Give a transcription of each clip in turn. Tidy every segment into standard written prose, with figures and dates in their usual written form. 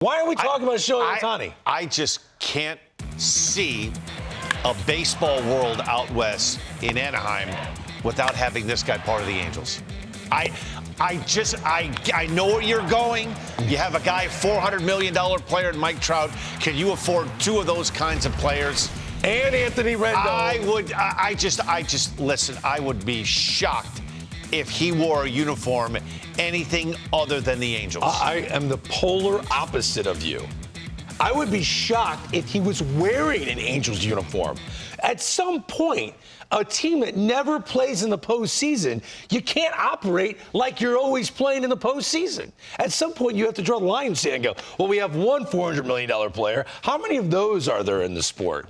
Why are we talking about Shohei Ohtani? I just can't see a baseball world out west in Anaheim without having this guy part of the Angels. I know where you're going. You have a guy, $400 million player in Mike Trout. Can you afford two of those kinds of players? And Anthony Rendon. Listen, I would be shocked if he wore a uniform anything other than the Angels. I am the polar opposite of you. I would be shocked if he was wearing an Angels uniform. At some point, a team that never plays in the postseason, you can't operate like you're always playing in the postseason. At some point, you have to draw the line and go, well, we have one $400 million player. How many of those are there in the sport?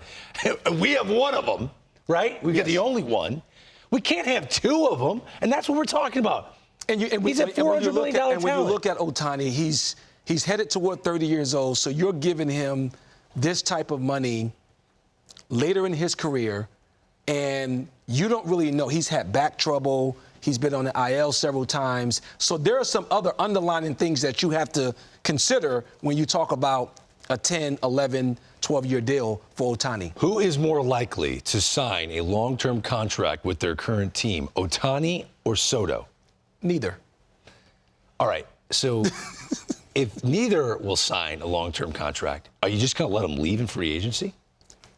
We have one of them, right? We got the only one. We can't have two of them, and that's what we're talking about. He's a $400 million talent. And when you look at Ohtani, he's headed toward 30 years old, so you're giving him this type of money later in his career, and you don't really know. He's had back trouble. He's been on the IL several times. So there are some other underlying things that you have to consider when you talk about a 10, 11, 12-year deal for Ohtani. Who is more likely to sign a long-term contract with their current team, Ohtani or Soto? Neither. All right, so if neither will sign a long-term contract, are you just going to let them leave in free agency?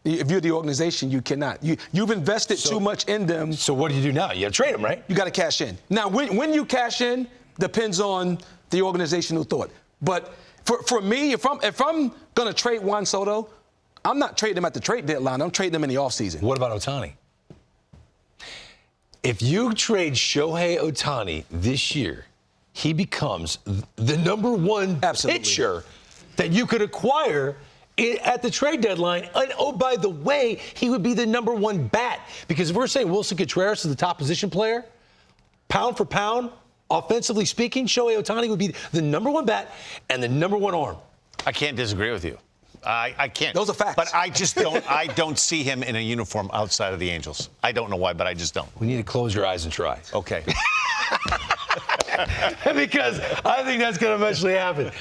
If you're the organization, you cannot. You've invested too much in them. So what do you do now? You got to trade them, right? You got to cash in. Now, when you cash in depends on the organizational thought. But for me, if I'm going to trade Juan Soto, I'm not trading him at the trade deadline. I'm trading him in the offseason. What about Ohtani? If you trade Shohei Ohtani this year, he becomes the number one pitcher that you could acquire at the trade deadline. And, oh, by the way, he would be the number one bat. Because if we're saying Wilson Contreras is the top position player, pound for pound, offensively speaking, Shohei Ohtani would be the number one bat and the number one arm. I can't disagree with you. I can't. Those are facts. But I just don't. I don't see him in a uniform outside of the Angels. I don't know why, but I just don't. We need to close your eyes and try. Okay. Because I think that's going to eventually happen.